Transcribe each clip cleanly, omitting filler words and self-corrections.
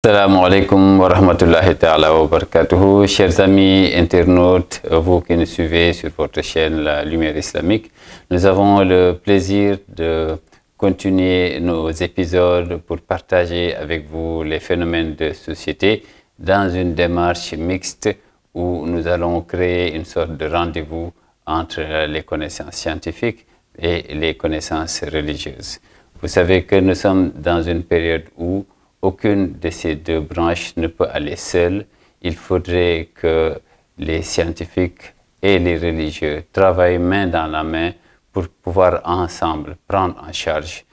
Assalamu alaikum wa rahmatullahi ta'ala wa barakatuhu. Chers amis internautes, vous qui nous suivez sur votre chaîne La Lumière Islamique, nous avons le plaisir de continuer nos épisodes pour partager avec vous les phénomènes de société dans une démarche mixte où nous allons créer une sorte de rendez-vous entre les connaissances scientifiques et les connaissances religieuses. Vous savez que nous sommes dans une période où aucune de ces deux branches ne peut aller seule. Il faudrait que les scientifiques et les religieux travaillent main dans la main pour pouvoir ensemble prendre en charge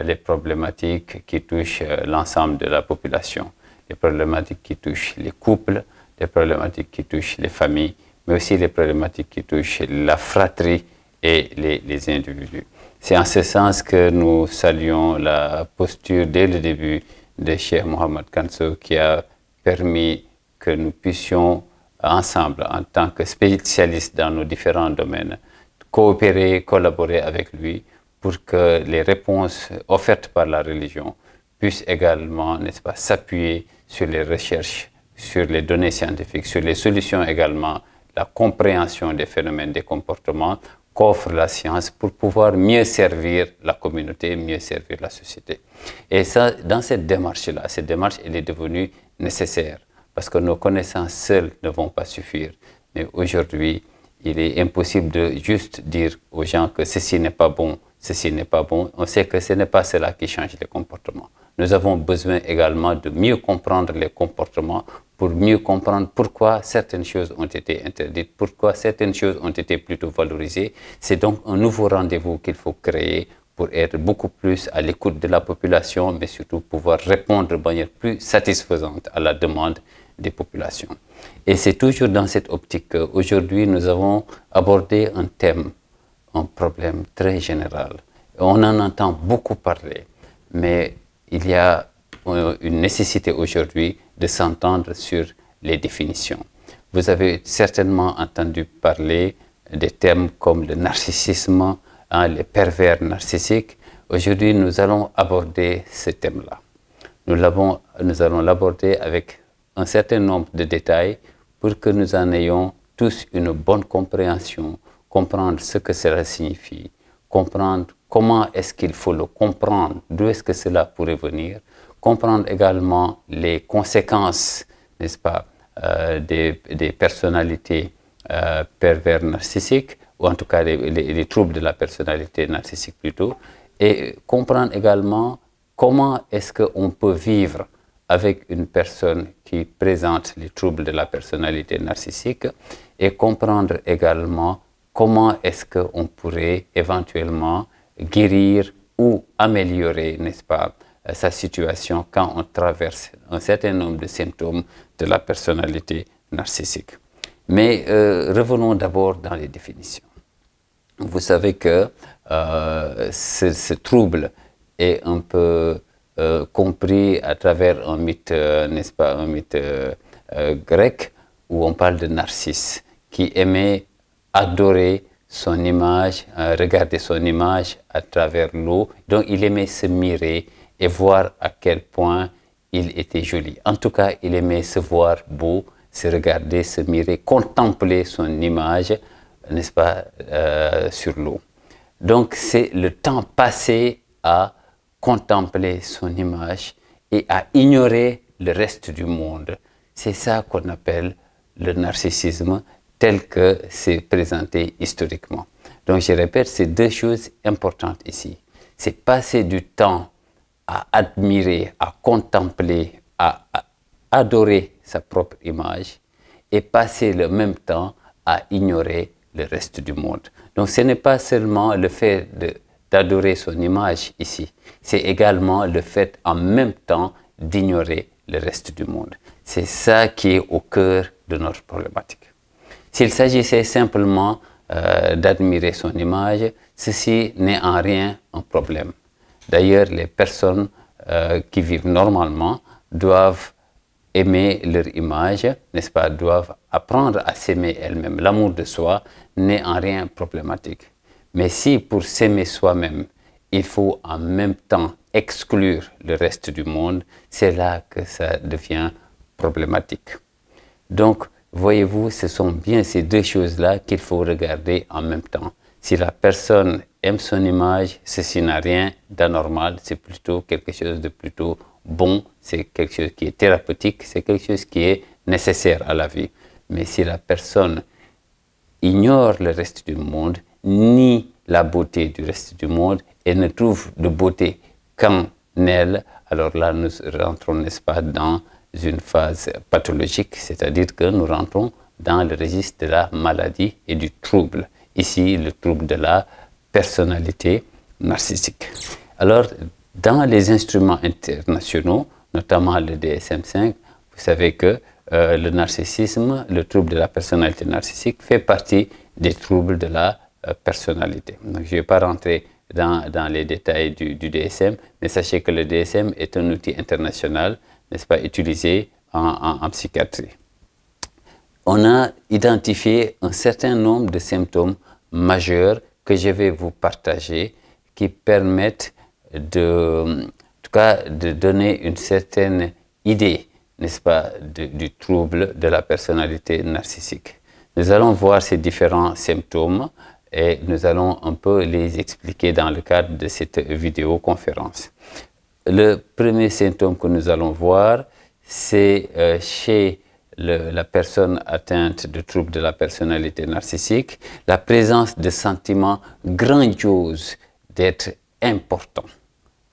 les problématiques qui touchent l'ensemble de la population, les problématiques qui touchent les couples, les problématiques qui touchent les familles, mais aussi les problématiques qui touchent la fratrie et les individus. C'est en ce sens que nous saluons la posture dès le début de Cheikh Mohamed Kanso qui a permis que nous puissions ensemble, en tant que spécialistes dans nos différents domaines, coopérer, collaborer avec lui pour que les réponses offertes par la religion puissent également, n'est-ce pas, s'appuyer sur les recherches, sur les données scientifiques, sur les solutions également, la compréhension des phénomènes, des comportements qu'offre la science pour pouvoir mieux servir la communauté, mieux servir la société. Et ça, dans cette démarche-là, elle est devenue nécessaire parce que nos connaissances seules ne vont pas suffire. Mais aujourd'hui, il est impossible de juste dire aux gens que ceci n'est pas bon, ceci n'est pas bon. On sait que ce n'est pas cela qui change les comportements. Nous avons besoin également de mieux comprendre les comportements pour mieux comprendre pourquoi certaines choses ont été interdites, pourquoi certaines choses ont été plutôt valorisées. C'est donc un nouveau rendez-vous qu'il faut créer pour être beaucoup plus à l'écoute de la population, mais surtout pouvoir répondre de manière plus satisfaisante à la demande des populations. Et c'est toujours dans cette optique qu'aujourd'hui nous avons abordé un thème, un problème très général. On en entend beaucoup parler, mais il y a une nécessité aujourd'hui de s'entendre sur les définitions. Vous avez certainement entendu parler des termes comme le narcissisme, les pervers narcissiques. Aujourd'hui, nous allons aborder ce thème-là. Nous allons l'aborder avec un certain nombre de détails pour que nous en ayons tous une bonne compréhension, comprendre ce que cela signifie, comprendre comment est-ce qu'il faut le comprendre, d'où est-ce que cela pourrait venir, comprendre également les conséquences, n'est-ce pas, des personnalités pervers narcissiques, ou en tout cas les troubles de la personnalité narcissique plutôt, et comprendre également comment est-ce qu'on peut vivre avec une personne qui présente les troubles de la personnalité narcissique, et comprendre également comment est-ce qu'on pourrait éventuellement guérir ou améliorer, n'est-ce pas, sa situation quand on traverse un certain nombre de symptômes de la personnalité narcissique. Mais revenons d'abord dans les définitions. Vous savez que ce trouble est un peu compris à travers un mythe, n'est-ce pas, un mythe grec où on parle de Narcisse qui aimait adorer son image, regarder son image à travers l'eau. Donc il aimait se mirer et voir à quel point il était joli. En tout cas, il aimait se voir beau, se regarder, se mirer, contempler son image, n'est-ce pas, sur l'eau. Donc c'est le temps passé à contempler son image et à ignorer le reste du monde. C'est ça qu'on appelle le narcissisme tel que c'est présenté historiquement. Donc je répète, c'est deux choses importantes ici. C'est passer du temps à admirer, à contempler, à adorer sa propre image et passer le même temps à ignorer le reste du monde. Donc ce n'est pas seulement le fait d'adorer son image ici, c'est également le fait en même temps d'ignorer le reste du monde. C'est ça qui est au cœur de notre problématique. S'il s'agissait simplement d'admirer son image, ceci n'est en rien un problème. D'ailleurs, les personnes qui vivent normalement doivent aimer leur image, n'est-ce pas, doivent apprendre à s'aimer elles-mêmes. L'amour de soi n'est en rien problématique. Mais si pour s'aimer soi-même, il faut en même temps exclure le reste du monde, c'est là que ça devient problématique. Donc, voyez-vous, ce sont bien ces deux choses-là qu'il faut regarder en même temps. Si la personne aime son image, ceci n'a rien d'anormal, c'est plutôt quelque chose de plutôt bon, c'est quelque chose qui est thérapeutique, c'est quelque chose qui est nécessaire à la vie. Mais si la personne ignore le reste du monde, nie la beauté du reste du monde et ne trouve de beauté qu'en elle, alors là nous rentrons, n'est-ce pas, dans une phase pathologique, c'est-à-dire que nous rentrons dans le registre de la maladie et du trouble. Ici, le trouble de la personnalité narcissique. Alors, dans les instruments internationaux, notamment le DSM-5, vous savez que le narcissisme, le trouble de la personnalité narcissique, fait partie des troubles de la personnalité. Donc, je ne vais pas rentrer dans les détails du DSM, mais sachez que le DSM est un outil international, n'est-ce pas, utilisé en psychiatrie. On a identifié un certain nombre de symptômes majeurs que je vais vous partager, qui permettent en tout cas, de donner une certaine idée, n'est-ce pas, du trouble de la personnalité narcissique. Nous allons voir ces différents symptômes et nous allons un peu les expliquer dans le cadre de cette vidéoconférence. Le premier symptôme que nous allons voir, c'est chez la personne atteinte de trouble de la personnalité narcissique, la présence de sentiments grandioses d'être important.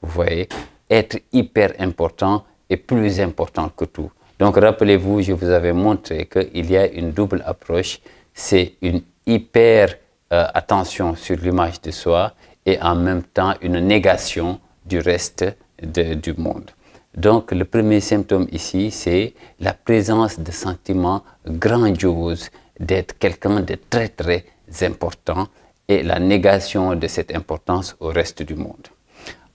Vous voyez, être hyper important et plus important que tout. Donc rappelez-vous, je vous avais montré qu'il y a une double approche, c'est une hyper attention sur l'image de soi et en même temps une négation du reste du monde. Donc le premier symptôme ici, c'est la présence de sentiments grandioses d'être quelqu'un de très très important et la négation de cette importance au reste du monde.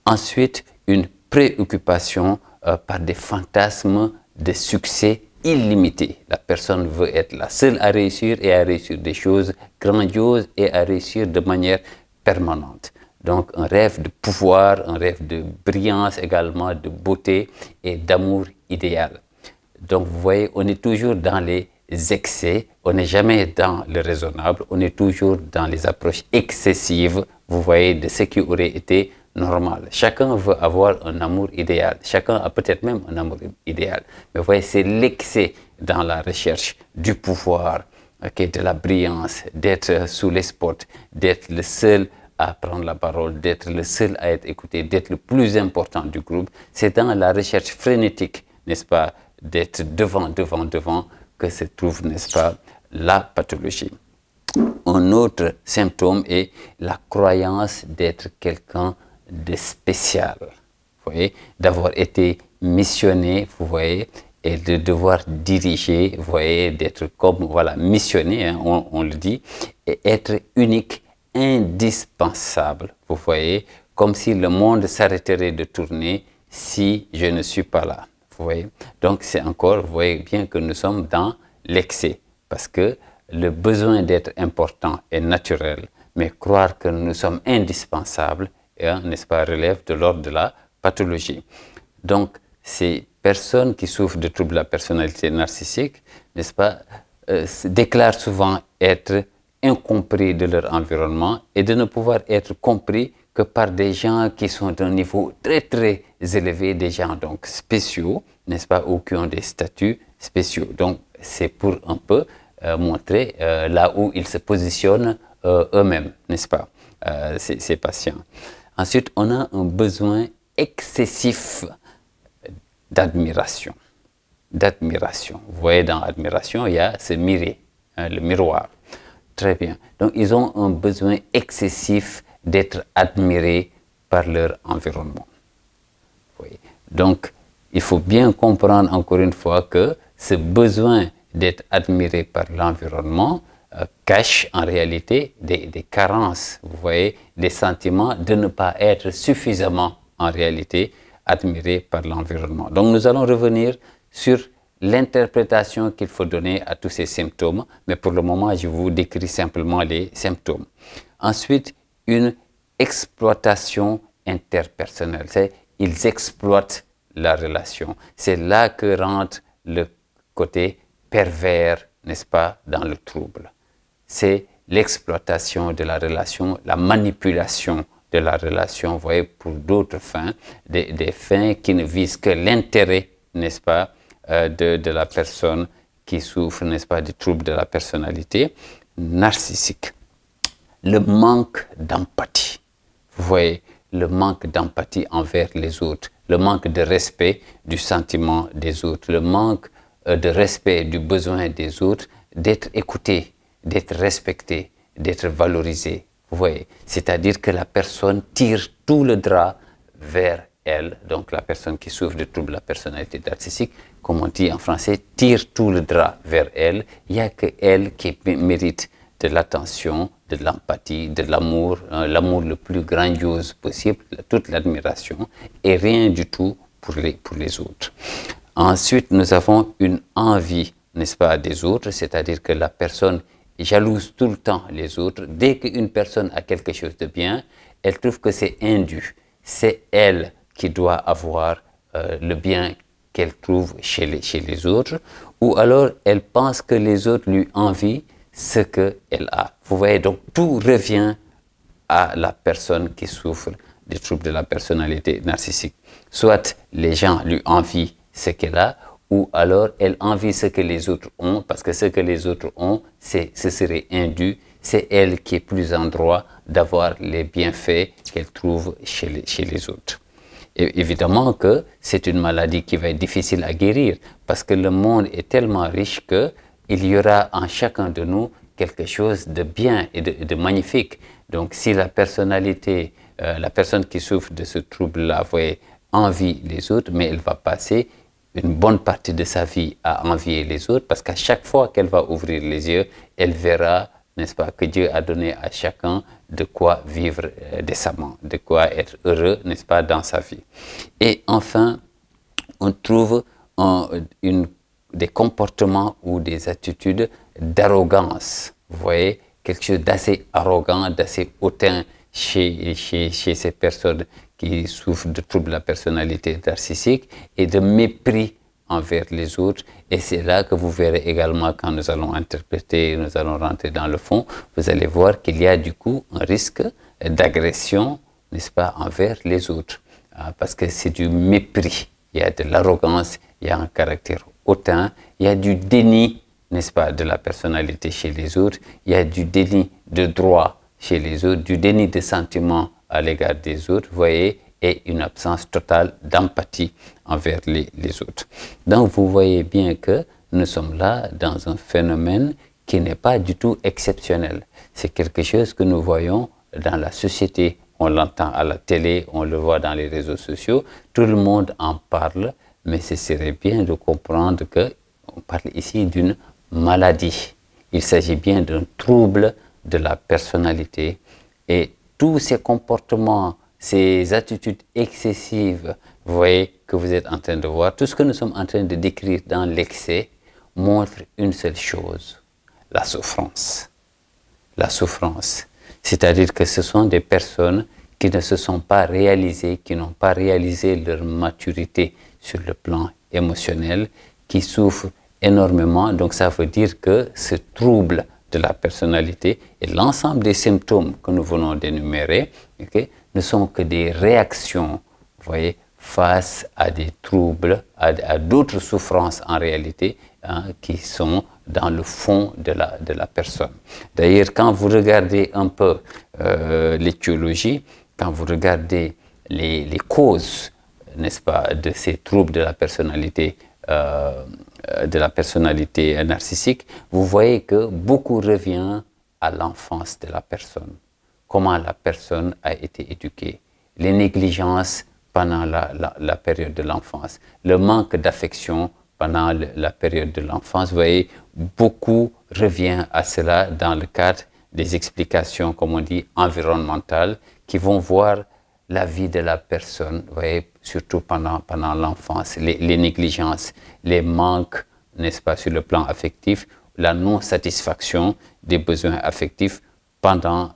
Ensuite, une préoccupation par des fantasmes de succès illimité. La personne veut être la seule à réussir et à réussir des choses grandioses et à réussir de manière permanente. Donc un rêve de pouvoir, un rêve de brillance également, de beauté et d'amour idéal. Donc vous voyez, on est toujours dans les excès, on n'est jamais dans le raisonnable, on est toujours dans les approches excessives, vous voyez, de ce qui aurait été normal. Chacun veut avoir un amour idéal, chacun a peut-être même un amour idéal. Mais vous voyez, c'est l'excès dans la recherche du pouvoir, de la brillance, d'être sous les spots, d'être le seul à prendre la parole, d'être le seul à être écouté, d'être le plus important du groupe. C'est dans la recherche frénétique, n'est-ce pas, d'être devant, que se trouve, n'est-ce pas, la pathologie. Un autre symptôme est la croyance d'être quelqu'un de spécial, vous voyez, d'avoir été missionné, vous voyez, et de devoir diriger, vous voyez, d'être comme, voilà, missionné, hein, on le dit, et être unique, indispensable, vous voyez, comme si le monde s'arrêterait de tourner si je ne suis pas là, vous voyez. Donc c'est encore, vous voyez bien que nous sommes dans l'excès, parce que le besoin d'être important est naturel, mais croire que nous sommes indispensables, n'est-ce pas, relève de l'ordre de la pathologie. Donc, ces personnes qui souffrent de troubles de la personnalité narcissique, n'est-ce pas, déclarent souvent être incompris de leur environnement et de ne pouvoir être compris que par des gens qui sont d'un niveau très très élevé, des gens donc spéciaux, n'est-ce pas, ou qui ont des statuts spéciaux. Donc, c'est pour un peu montrer là où ils se positionnent eux-mêmes, n'est-ce pas, ces patients. Ensuite, on a un besoin excessif d'admiration. Vous voyez, dans admiration, il y a ce mirer, hein, le miroir. Très bien. Donc, ils ont un besoin excessif d'être admirés par leur environnement. Vous voyez. Donc, il faut bien comprendre encore une fois que ce besoin d'être admiré par l'environnement cache en réalité des carences, vous voyez, des sentiments de ne pas être suffisamment en réalité admiré par l'environnement. Donc nous allons revenir sur l'interprétation qu'il faut donner à tous ces symptômes, mais pour le moment je vous décris simplement les symptômes. Ensuite, une exploitation interpersonnel. Ils exploitent la relation. C'est là que rentre le côté pervers, n'est-ce pas, dans le trouble. C'est l'exploitation de la relation, la manipulation de la relation, vous voyez, pour d'autres fins, des fins qui ne visent que l'intérêt, n'est-ce pas, de la personne qui souffre, n'est-ce pas, du trouble de la personnalité narcissique. Le manque d'empathie, vous voyez, le manque d'empathie envers les autres, le manque de respect du sentiment des autres, le manque de respect du besoin des autres, d'être écouté, d'être respecté, d'être valorisé. Vous voyez, c'est-à-dire que la personne tire tout le drap vers elle, donc la personne qui souffre de trouble de la personnalité narcissique, comme on dit en français, tire tout le drap vers elle. Il n'y a que elle qui mérite de l'attention, de l'empathie, de l'amour, l'amour le plus grandiose possible, toute l'admiration, et rien du tout pour les autres. Ensuite, nous avons une envie, n'est-ce pas, des autres, c'est-à-dire que la personne jalouse tout le temps les autres. Dès qu'une personne a quelque chose de bien, elle trouve que c'est indu. C'est elle qui doit avoir le bien qu'elle trouve chez les autres, ou alors elle pense que les autres lui envient ce qu'elle a. Vous voyez, donc tout revient à la personne qui souffre des troubles de la personnalité narcissique. Soit les gens lui envient ce qu'elle a, ou alors elle envie ce que les autres ont, parce que ce que les autres ont, ce serait indu. C'est elle qui est plus en droit d'avoir les bienfaits qu'elle trouve chez les autres. Et évidemment que c'est une maladie qui va être difficile à guérir, parce que le monde est tellement riche qu'il y aura en chacun de nous quelque chose de bien et de magnifique. Donc si la personnalité, la personne qui souffre de ce trouble-là, envie les autres, mais elle va passer une bonne partie de sa vie à envier les autres, parce qu'à chaque fois qu'elle va ouvrir les yeux, elle verra, n'est-ce pas, que Dieu a donné à chacun de quoi vivre décemment, de quoi être heureux, n'est-ce pas, dans sa vie. Et enfin, on trouve des comportements ou des attitudes d'arrogance. Vous voyez, quelque chose d'assez arrogant, d'assez hautain chez ces personnes qui souffrent de troubles de la personnalité narcissique et de mépris envers les autres. Et c'est là que vous verrez également, quand nous allons interpréter, nous allons rentrer dans le fond, vous allez voir qu'il y a du coup un risque d'agression, n'est-ce pas, envers les autres. Parce que c'est du mépris, il y a de l'arrogance, il y a un caractère hautain, il y a du déni, n'est-ce pas, de la personnalité chez les autres, il y a du déni de droit chez les autres, du déni de sentiments à l'égard des autres, vous voyez, et une absence totale d'empathie envers les autres. Donc vous voyez bien que nous sommes là dans un phénomène qui n'est pas du tout exceptionnel. C'est quelque chose que nous voyons dans la société, on l'entend à la télé, on le voit dans les réseaux sociaux, tout le monde en parle, mais ce serait bien de comprendre qu'on parle ici d'une maladie. Il s'agit bien d'un trouble de la personnalité, et tous ces comportements, ces attitudes excessives, vous voyez, que vous êtes en train de voir, tout ce que nous sommes en train de décrire dans l'excès montre une seule chose, la souffrance. La souffrance. C'est-à-dire que ce sont des personnes qui ne se sont pas réalisées, qui n'ont pas réalisé leur maturité sur le plan émotionnel, qui souffrent énormément. Donc ça veut dire que ce trouble de la personnalité et l'ensemble des symptômes que nous venons d'énumérer, ne sont que des réactions, vous voyez, face à des troubles, à d'autres souffrances en réalité, qui sont dans le fond de la personne. D'ailleurs, quand vous regardez un peu l'étiologie, quand vous regardez les causes, n'est-ce pas, de ces troubles de la personnalité narcissique, vous voyez que beaucoup revient à l'enfance de la personne. Comment la personne a été éduquée, les négligences pendant la période de l'enfance, le manque d'affection pendant la période de l'enfance. Vous voyez, beaucoup revient à cela dans le cadre des explications, comme on dit, environnementales, qui vont voir la vie de la personne, vous voyez, surtout pendant l'enfance, les négligences, les manques, n'est-ce pas, sur le plan affectif, la non-satisfaction des besoins affectifs pendant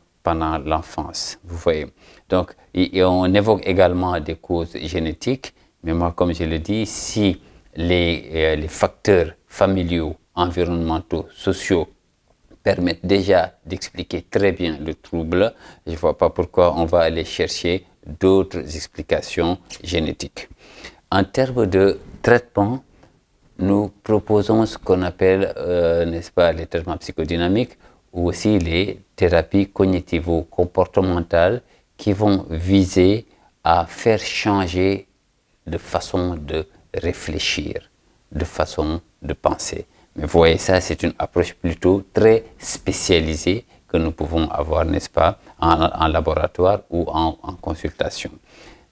l'enfance, vous voyez. Donc, et on évoque également des causes génétiques, mais moi, comme je le dis, si les facteurs familiaux, environnementaux, sociaux permettent déjà d'expliquer très bien le trouble, je ne vois pas pourquoi on va aller chercher d'autres explications génétiques. En termes de traitement, nous proposons ce qu'on appelle, n'est-ce pas, les traitements psychodynamiques ou aussi les thérapies cognitivo-comportementales qui vont viser à faire changer de façon de réfléchir, de façon de penser. Mais vous voyez, ça, c'est une approche plutôt très spécialisée que nous pouvons avoir, n'est-ce pas, en laboratoire ou en consultation.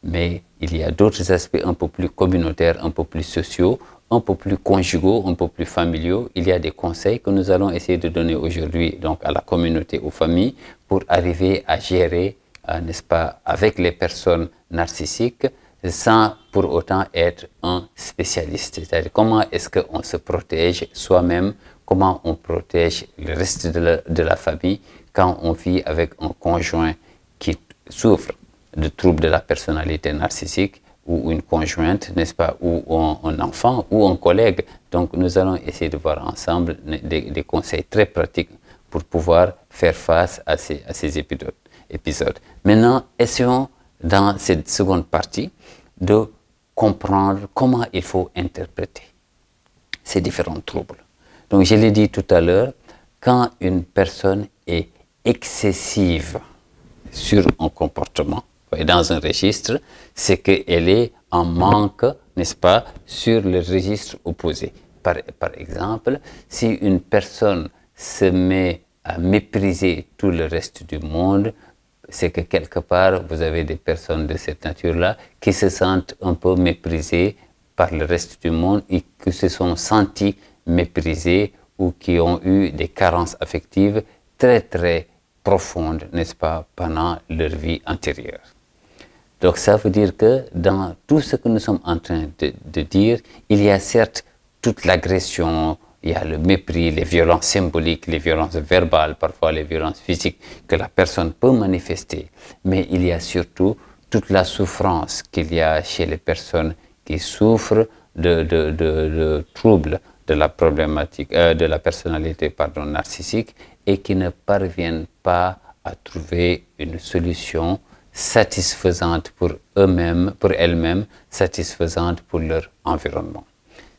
Mais il y a d'autres aspects un peu plus communautaires, un peu plus sociaux, un peu plus conjugaux, un peu plus familiaux. Il y a des conseils que nous allons essayer de donner aujourd'hui donc à la communauté, aux familles, pour arriver à gérer, n'est-ce pas, avec les personnes narcissiques, sans pour autant être un spécialiste. C'est-à-dire comment est-ce qu'on se protège soi-même, comment on protège le reste de la famille quand on vit avec un conjoint qui souffre de troubles de la personnalité narcissique ou une conjointe, n'est-ce pas, ou un enfant ou un collègue. Donc nous allons essayer de voir ensemble des conseils très pratiques pour pouvoir faire face à ces épisodes. Maintenant, essayons dans cette seconde partie de comprendre comment il faut interpréter ces différents troubles. Donc je l'ai dit tout à l'heure, quand une personne est excessive sur un comportement, dans un registre, c'est qu'elle est en manque, n'est-ce pas, sur le registre opposé. Par exemple, si une personne se met à mépriser tout le reste du monde, c'est que quelque part, vous avez des personnes de cette nature-là qui se sentent un peu méprisées par le reste du monde et qui se sont senties méprisées ou qui ont eu des carences affectives très, très profondes, n'est-ce pas, pendant leur vie antérieure. Donc ça veut dire que dans tout ce que nous sommes en train de dire, il y a certes toute l'agression, il y a le mépris, les violences symboliques, les violences verbales, parfois les violences physiques que la personne peut manifester. Mais il y a surtout toute la souffrance qu'il y a chez les personnes qui souffrent de troubles de la problématique, de la personnalité narcissique et qui ne parviennent pas à trouver une solution satisfaisante pour eux-mêmes, pour elles-mêmes, satisfaisante pour leur environnement.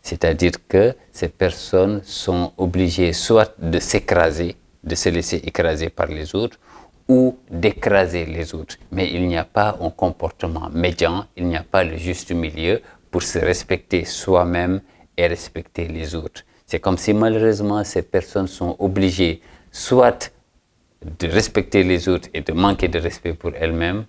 C'est-à-dire que ces personnes sont obligées soit de s'écraser, de se laisser écraser par les autres, ou d'écraser les autres. Mais il n'y a pas un comportement médian, il n'y a pas le juste milieu pour se respecter soi-même et respecter les autres. C'est comme si malheureusement ces personnes sont obligées soit de respecter les autres et de manquer de respect pour elles-mêmes,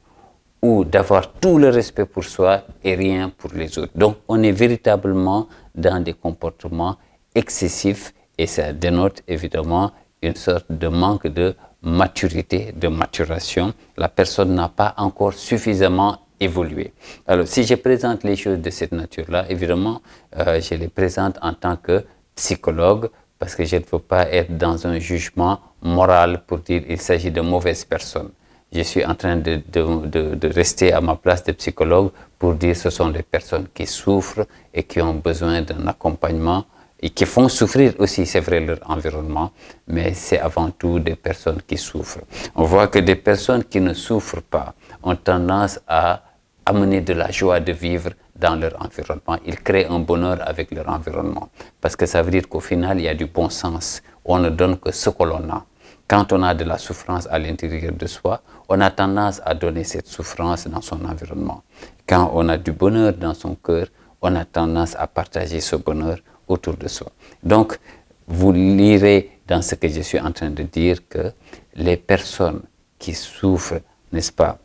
ou d'avoir tout le respect pour soi et rien pour les autres. Donc, on est véritablement dans des comportements excessifs et ça dénote évidemment une sorte de manque de maturité, de maturation. La personne n'a pas encore suffisamment évolué. Alors, si je présente les choses de cette nature-là, évidemment, je les présente en tant que psychologue parce que je ne veux pas être dans un jugement moral pour dire qu'il s'agit de mauvaises personnes. Je suis en train de rester à ma place de psychologue pour dire que ce sont des personnes qui souffrent et qui ont besoin d'un accompagnement et qui font souffrir aussi, c'est vrai, leur environnement, mais c'est avant tout des personnes qui souffrent. On voit que des personnes qui ne souffrent pas ont tendance à amener de la joie de vivre dans leur environnement. Ils créent un bonheur avec leur environnement parce que ça veut dire qu'au final, il y a du bon sens. On ne donne que ce que l'on a. Quand on a de la souffrance à l'intérieur de soi, on a tendance à donner cette souffrance dans son environnement. Quand on a du bonheur dans son cœur, on a tendance à partager ce bonheur autour de soi. Donc, vous lirez dans ce que je suis en train de dire que les personnes qui souffrent, n'est-ce pas,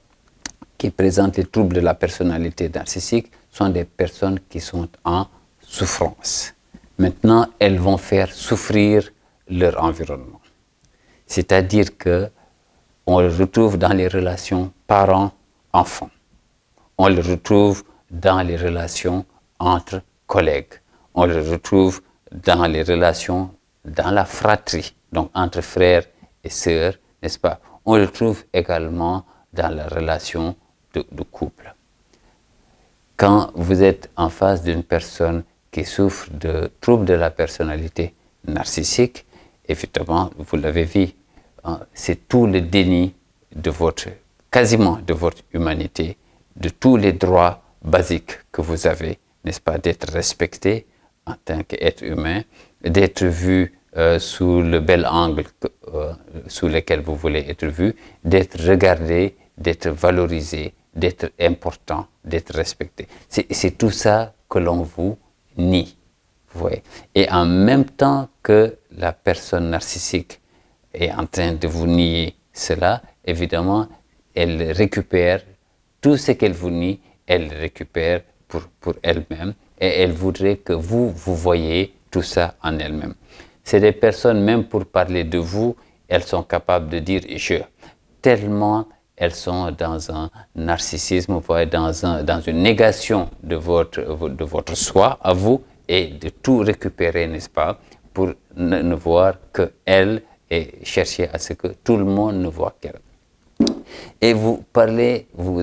qui présentent les troubles de la personnalité narcissique sont des personnes qui sont en souffrance. Maintenant, elles vont faire souffrir leur environnement. C'est-à-dire qu'on le retrouve dans les relations parents-enfants. On le retrouve dans les relations entre collègues. On le retrouve dans les relations dans la fratrie, donc entre frères et sœurs, n'est-ce pas? On le trouve également dans la relation de couple. Quand vous êtes en face d'une personne qui souffre de troubles de la personnalité narcissique, évidemment, vous l'avez vu, hein, c'est tout le déni de quasiment de votre humanité, de tous les droits basiques que vous avez, n'est-ce pas, d'être respecté en tant qu'être humain, d'être vu sous le bel angle sous lequel vous voulez être vu, d'être regardé, d'être valorisé, d'être important, d'être respecté. C'est tout ça que l'on vous nie. Vous voyez. Et en même temps que la personne narcissique est en train de vous nier cela, évidemment, elle récupère tout ce qu'elle vous nie, elle récupère pour elle-même et elle voudrait que vous voyez tout ça en elle-même. C'est des personnes, même pour parler de vous, elles sont capables de dire « je ». Tellement elles sont dans un narcissisme, vous voyez, dans une négation de votre soi à vous et de tout récupérer, n'est-ce pas, pour ne voir qu'elle et chercher à ce que tout le monde ne voit qu'elle. Et vous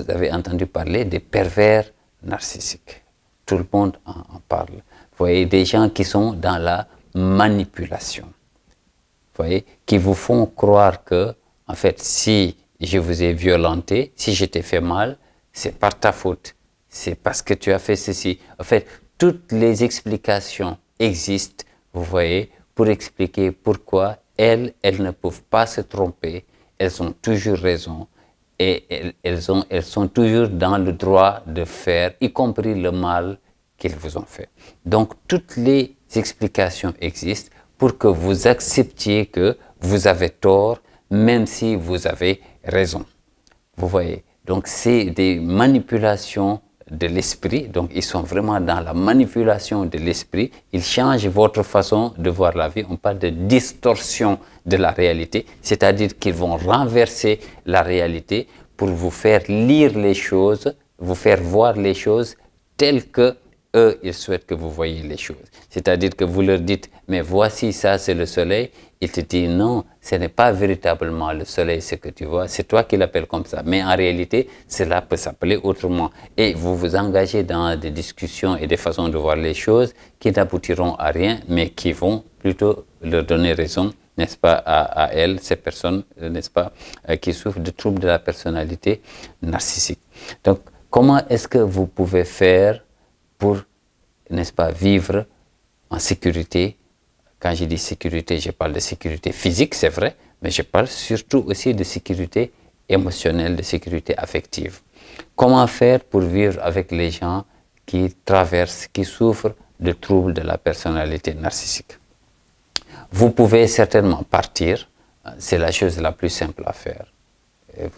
avez entendu parler des pervers narcissiques. Tout le monde en parle. Vous voyez, des gens qui sont dans la manipulation. Vous voyez, qui vous font croire que, en fait, si je vous ai violenté, si je t'ai fait mal, c'est par ta faute. C'est parce que tu as fait ceci. En fait, toutes les explications existent, vous voyez, pour expliquer pourquoi elles ne peuvent pas se tromper. Elles ont toujours raison et elles sont toujours dans le droit de faire, y compris le mal qu'ils vous ont fait. Donc, toutes les explications existent pour que vous acceptiez que vous avez tort, même si vous avez raison. Vous voyez, donc c'est des manipulations de l'esprit, donc ils sont vraiment dans la manipulation de l'esprit, ils changent votre façon de voir la vie, on parle de distorsion de la réalité, c'est-à-dire qu'ils vont renverser la réalité pour vous faire lire les choses, vous faire voir les choses telles que eux, ils souhaitent que vous voyez les choses. C'est-à-dire que vous leur dites, mais voici ça, c'est le soleil. Ils te disent, non, ce n'est pas véritablement le soleil, ce que tu vois. C'est toi qui l'appelles comme ça. Mais en réalité, cela peut s'appeler autrement. Et vous vous engagez dans des discussions et des façons de voir les choses qui n'aboutiront à rien, mais qui vont plutôt leur donner raison, n'est-ce pas, à elles, ces personnes, n'est-ce pas, qui souffrent de troubles de la personnalité narcissique. Donc, comment est-ce que vous pouvez faire pour, n'est-ce pas, vivre en sécurité? Quand je dis sécurité, je parle de sécurité physique, c'est vrai, mais je parle surtout aussi de sécurité émotionnelle, de sécurité affective. Comment faire pour vivre avec les gens qui traversent, qui souffrent de troubles de la personnalité narcissique? Vous pouvez certainement partir, c'est la chose la plus simple à faire.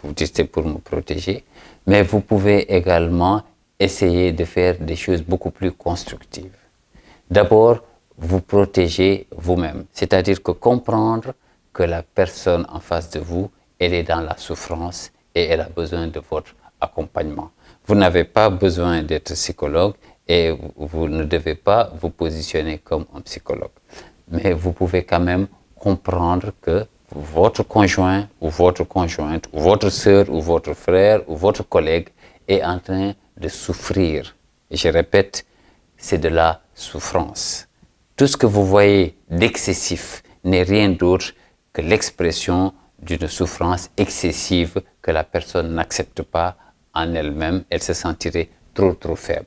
Vous dites c'est pour me protéger, mais vous pouvez également essayer de faire des choses beaucoup plus constructives. D'abord, vous protéger vous-même, c'est-à-dire que comprendre que la personne en face de vous, elle est dans la souffrance et elle a besoin de votre accompagnement. Vous n'avez pas besoin d'être psychologue et vous ne devez pas vous positionner comme un psychologue. Mais vous pouvez quand même comprendre que votre conjoint ou votre conjointe, ou votre sœur ou votre frère ou votre collègue est en train de souffrir. Et je répète, c'est de la souffrance. Tout ce que vous voyez d'excessif n'est rien d'autre que l'expression d'une souffrance excessive que la personne n'accepte pas en elle-même. Elle se sentirait trop faible.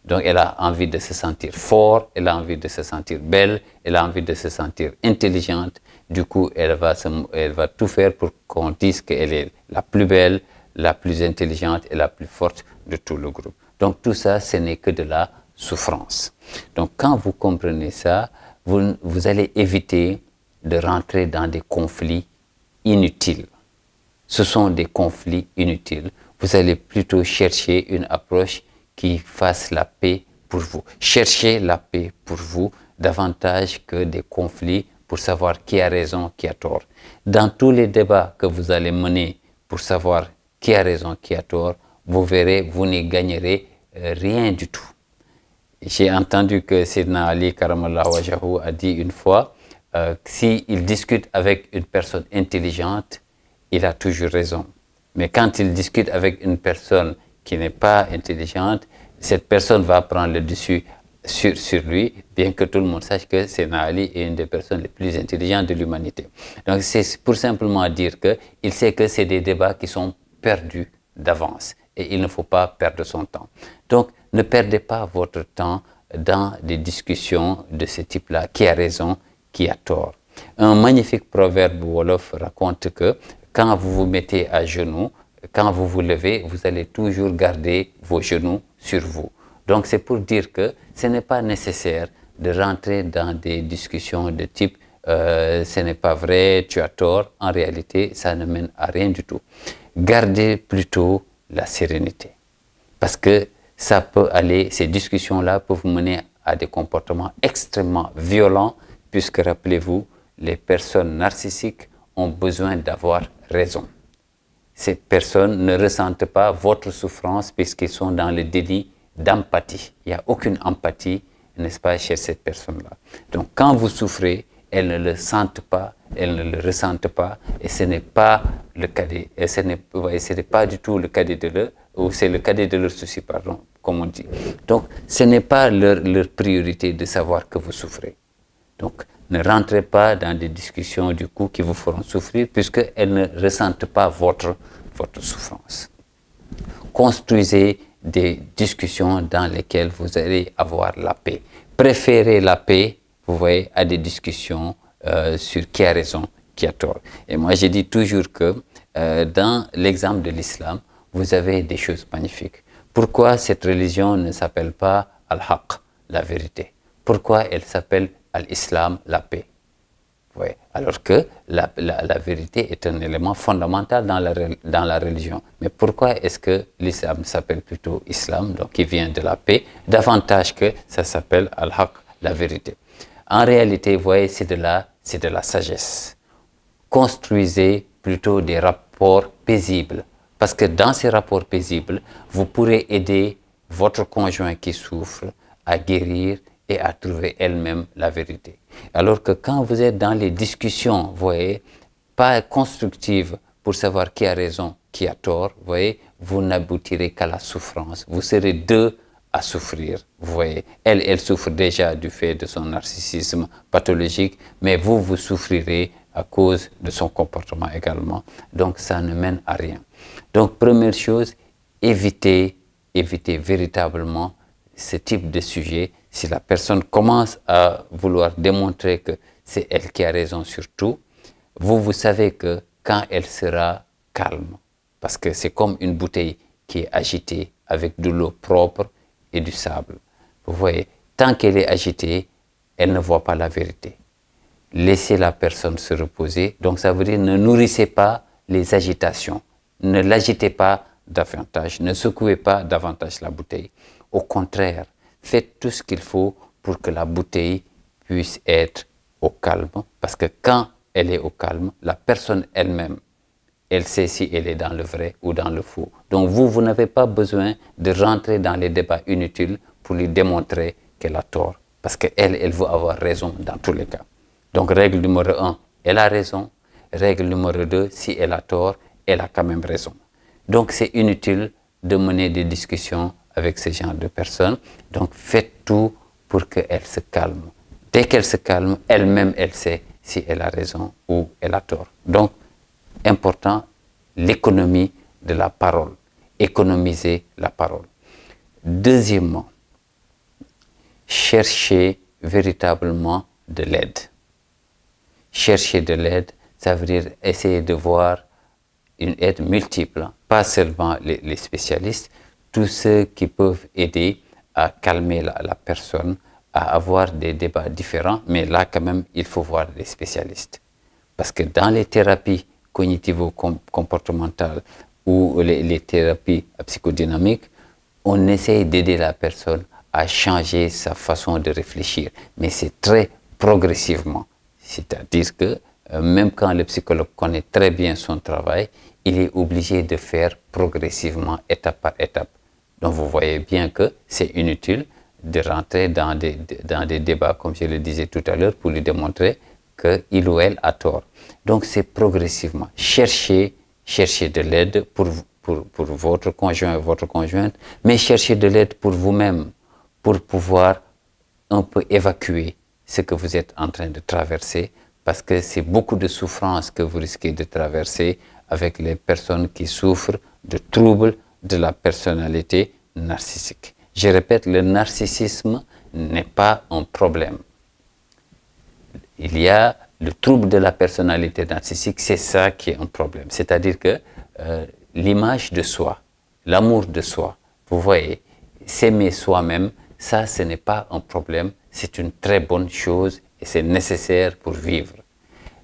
Donc elle a envie de se sentir fort, elle a envie de se sentir belle, elle a envie de se sentir intelligente. Du coup, elle va tout faire pour qu'on dise qu'elle est la plus belle, la plus intelligente et la plus forte de tout le groupe. Donc tout ça, ce n'est que de la souffrance. Donc quand vous comprenez ça, vous allez éviter de rentrer dans des conflits inutiles. Ce sont des conflits inutiles. Vous allez plutôt chercher une approche qui fasse la paix pour vous. Cherchez la paix pour vous davantage que des conflits pour savoir qui a raison, qui a tort. Dans tous les débats que vous allez mener pour savoir qui a raison, qui a tort, vous verrez, vous ne gagnerez rien du tout. J'ai entendu que Sayyidina Ali Karamallahu Wajhahu a dit une fois, s'il discute avec une personne intelligente, il a toujours raison. Mais quand il discute avec une personne qui n'est pas intelligente, cette personne va prendre le dessus sur lui, bien que tout le monde sache que Sayyidina Ali est une des personnes les plus intelligentes de l'humanité. Donc c'est pour simplement dire qu'il sait que c'est des débats qui sont perdus d'avance et il ne faut pas perdre son temps. Donc ne perdez pas votre temps dans des discussions de ce type-là, qui a raison, qui a tort. Un magnifique proverbe wolof raconte que quand vous vous mettez à genoux, quand vous vous levez, vous allez toujours garder vos genoux sur vous. Donc c'est pour dire que ce n'est pas nécessaire de rentrer dans des discussions de type ce n'est pas vrai, tu as tort. En réalité, ça ne mène à rien du tout. Gardez plutôt la sérénité. Parce que ça peut aller, ces discussions-là peuvent mener à des comportements extrêmement violents, puisque rappelez-vous, les personnes narcissiques ont besoin d'avoir raison. Ces personnes ne ressentent pas votre souffrance puisqu'ils sont dans le délit d'empathie. Il n'y a aucune empathie, n'est-ce pas, chez cette personne-là. Donc, quand vous souffrez, elles ne le sentent pas, elles ne le ressentent pas, et ce n'est pas le cadet, et ce n'est pas du tout le cadet de leur, ou c'est le cadet de leur souci, pardon, comme on dit. Donc, ce n'est pas leur priorité de savoir que vous souffrez. Donc, ne rentrez pas dans des discussions du coup qui vous feront souffrir, puisqu'elles ne ressentent pas votre souffrance. Construisez des discussions dans lesquelles vous allez avoir la paix. Préférez la paix, vous voyez, à des discussions sur qui a raison, qui a tort. Et moi, je dis toujours que dans l'exemple de l'islam, vous avez des choses magnifiques. Pourquoi cette religion ne s'appelle pas Al-Haq, la vérité? Pourquoi elle s'appelle Al-Islam, la paix? Oui. Alors que la vérité est un élément fondamental dans la religion. Mais pourquoi est-ce que l'islam s'appelle plutôt islam, donc qui vient de la paix, davantage que ça s'appelle al-haq, la vérité? En réalité, vous voyez, c'est de la sagesse. Construisez plutôt des rapports paisibles. Parce que dans ces rapports paisibles, vous pourrez aider votre conjoint qui souffre à guérir et à trouver elle-même la vérité. Alors que quand vous êtes dans les discussions, vous voyez, pas constructives pour savoir qui a raison, qui a tort, vous voyez, vous n'aboutirez qu'à la souffrance. Vous serez deux à souffrir, vous voyez. Elle souffre déjà du fait de son narcissisme pathologique, mais vous souffrirez à cause de son comportement également. Donc ça ne mène à rien. Donc première chose, évitez véritablement ce type de sujet. Si la personne commence à vouloir démontrer que c'est elle qui a raison sur tout, vous savez que quand elle sera calme, parce que c'est comme une bouteille qui est agitée avec de l'eau propre et du sable. Vous voyez, tant qu'elle est agitée, elle ne voit pas la vérité. Laissez la personne se reposer. Donc ça veut dire ne nourrissez pas les agitations. Ne l'agitez pas davantage. Ne secouez pas davantage la bouteille. Au contraire, faites tout ce qu'il faut pour que la bouteille puisse être au calme. Parce que quand elle est au calme, la personne elle-même, elle sait si elle est dans le vrai ou dans le faux. Donc vous n'avez pas besoin de rentrer dans les débats inutiles pour lui démontrer qu'elle a tort. Parce qu'elle veut avoir raison dans tous les cas. Donc règle numéro 1, elle a raison. Règle numéro 2, si elle a tort, elle a quand même raison. Donc c'est inutile de mener des discussions avec ce genre de personnes. Donc faites tout pour qu'elle se calme. Dès qu'elle se calme, elle-même, elle sait si elle a raison ou elle a tort. Donc, important, l'économie de la parole. Économiser la parole. Deuxièmement, cherchez véritablement de l'aide. Chercher de l'aide, ça veut dire essayer de voir une aide multiple, pas seulement les spécialistes, tous ceux qui peuvent aider à calmer la personne, à avoir des débats différents, mais là quand même, il faut voir des spécialistes. Parce que dans les thérapies cognitivo-comportementales ou les thérapies psychodynamiques, on essaye d'aider la personne à changer sa façon de réfléchir, mais c'est très progressivement. C'est-à-dire que même quand le psychologue connaît très bien son travail, il est obligé de faire progressivement, étape par étape. Donc vous voyez bien que c'est inutile de rentrer dans des débats, comme je le disais tout à l'heure, pour lui démontrer qu'il ou elle a tort. Donc c'est progressivement. Cherchez cherchez de l'aide pour votre conjoint, votre conjointe, mais cherchez de l'aide pour vous-même, pour pouvoir un peu évacuer ce que vous êtes en train de traverser, parce que c'est beaucoup de souffrance que vous risquez de traverser avec les personnes qui souffrent de troubles de la personnalité narcissique. Je répète, le narcissisme n'est pas un problème. Il y a le trouble de la personnalité narcissique, c'est ça qui est un problème. C'est-à-dire que l'image de soi, l'amour de soi, vous voyez, s'aimer soi-même, ça, ce n'est pas un problème, c'est une très bonne chose et c'est nécessaire pour vivre.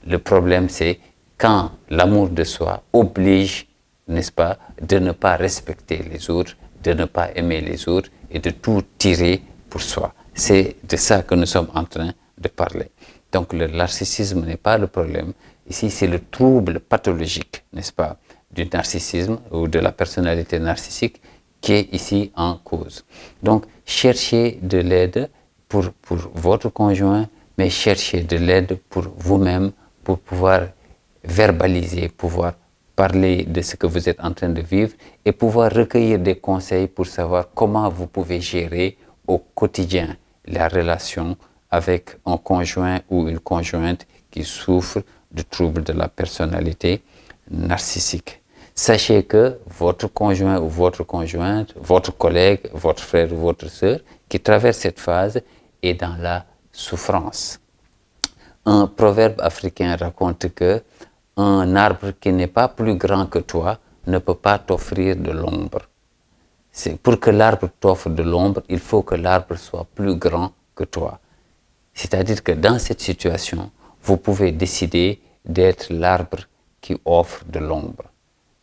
Le problème, c'est quand l'amour de soi oblige, n'est-ce pas, de ne pas respecter les autres, de ne pas aimer les autres et de tout tirer pour soi. C'est de ça que nous sommes en train de parler. Donc le narcissisme n'est pas le problème. Ici, c'est le trouble pathologique, n'est-ce pas, du narcissisme ou de la personnalité narcissique qui est ici en cause. Donc, cherchez de l'aide pour votre conjoint, mais cherchez de l'aide pour vous-même, pour pouvoir verbaliser, pouvoir parler de ce que vous êtes en train de vivre et pouvoir recueillir des conseils pour savoir comment vous pouvez gérer au quotidien la relation avec un conjoint ou une conjointe qui souffre de troubles de la personnalité narcissique. Sachez que votre conjoint ou votre conjointe, votre collègue, votre frère ou votre sœur qui traverse cette phase est dans la souffrance. Un proverbe africain raconte que un arbre qui n'est pas plus grand que toi ne peut pas t'offrir de l'ombre. Pour que l'arbre t'offre de l'ombre, il faut que l'arbre soit plus grand que toi. C'est-à-dire que dans cette situation, vous pouvez décider d'être l'arbre qui offre de l'ombre.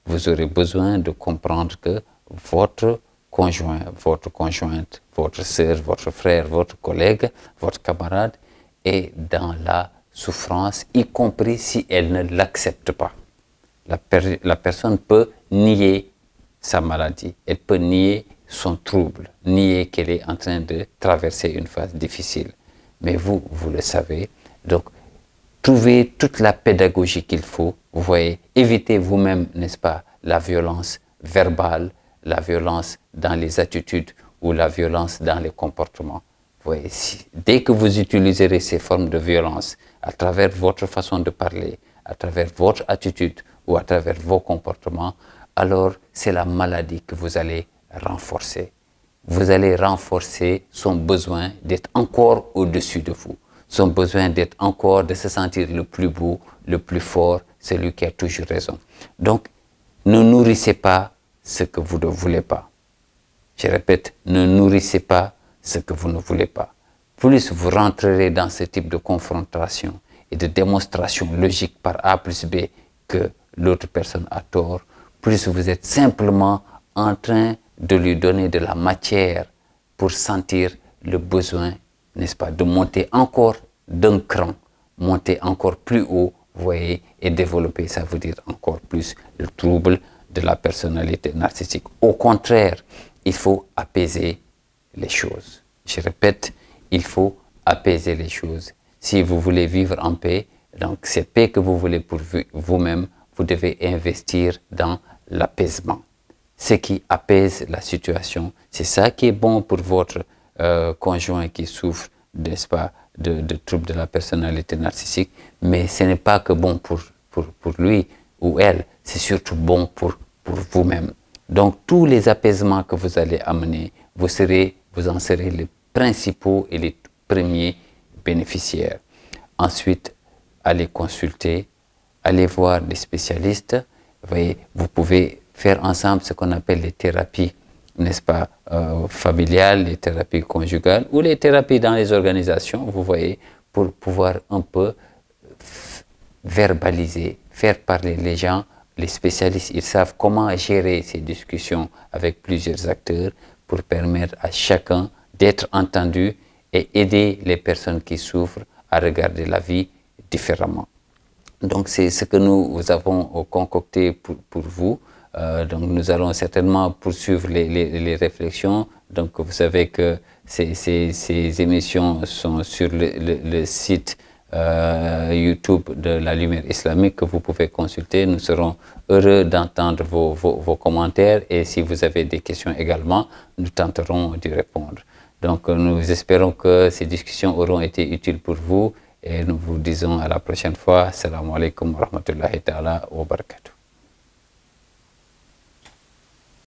Vous aurez besoin de comprendre que votre conjoint, votre conjointe, votre sœur, votre frère, votre collègue, votre camarade est dans la souffrance, y compris si elle ne l'accepte pas. La personne peut nier sa maladie, elle peut nier son trouble, nier qu'elle est en train de traverser une phase difficile. Mais vous, vous le savez. Donc, trouvez toute la pédagogie qu'il faut. Vous voyez, évitez vous-même, n'est-ce pas, la violence verbale, la violence dans les attitudes ou la violence dans les comportements. Vous voyez, dès que vous utiliserez ces formes de violence à travers votre façon de parler, à travers votre attitude ou à travers vos comportements, alors c'est la maladie que vous allez renforcer. Vous allez renforcer son besoin d'être encore au-dessus de vous, son besoin d'être encore, de se sentir le plus beau, le plus fort, celui qui a toujours raison. Donc, ne nourrissez pas ce que vous ne voulez pas. Je répète, ne nourrissez pas ce que vous ne voulez pas. Plus vous rentrerez dans ce type de confrontation et de démonstration logique par A plus B que l'autre personne a tort, plus vous êtes simplement en train de lui donner de la matière pour sentir le besoin, n'est-ce pas, de monter encore d'un cran, monter encore plus haut, vous voyez, et développer, ça veut dire encore plus le trouble de la personnalité narcissique. Au contraire, il faut apaiser les choses. Je répète, il faut apaiser les choses. Si vous voulez vivre en paix, donc cette paix que vous voulez pour vous-même, vous devez investir dans l'apaisement. Ce qui apaise la situation, c'est ça qui est bon pour votre conjoint qui souffre, n'est-ce pas, de troubles de la personnalité narcissique, mais ce n'est pas que bon pour lui ou elle, c'est surtout bon pour vous-même. Donc, tous les apaisements que vous allez amener, vous en serez les principaux et les premiers bénéficiaires. Ensuite, allez consulter, allez voir des spécialistes. Vous voyez, vous pouvez faire ensemble ce qu'on appelle les thérapies, n'est-ce pas, familiales, les thérapies conjugales ou les thérapies dans les organisations, vous voyez, pour pouvoir un peu verbaliser, faire parler les gens. Les spécialistes, ils savent comment gérer ces discussions avec plusieurs acteurs pour permettre à chacun d'être entendu et aider les personnes qui souffrent à regarder la vie différemment. Donc, c'est ce que nous avons concocté pour vous. Donc, nous allons certainement poursuivre les réflexions. Donc, vous savez que ces émissions sont sur le site YouTube de la Lumière Islamique que vous pouvez consulter. Nous serons heureux d'entendre vos commentaires et si vous avez des questions également, nous tenterons d'y répondre. Donc nous espérons que ces discussions auront été utiles pour vous et nous vous disons à la prochaine fois. Assalamu alaikum wa rahmatullahi ta'ala wa barakatuh.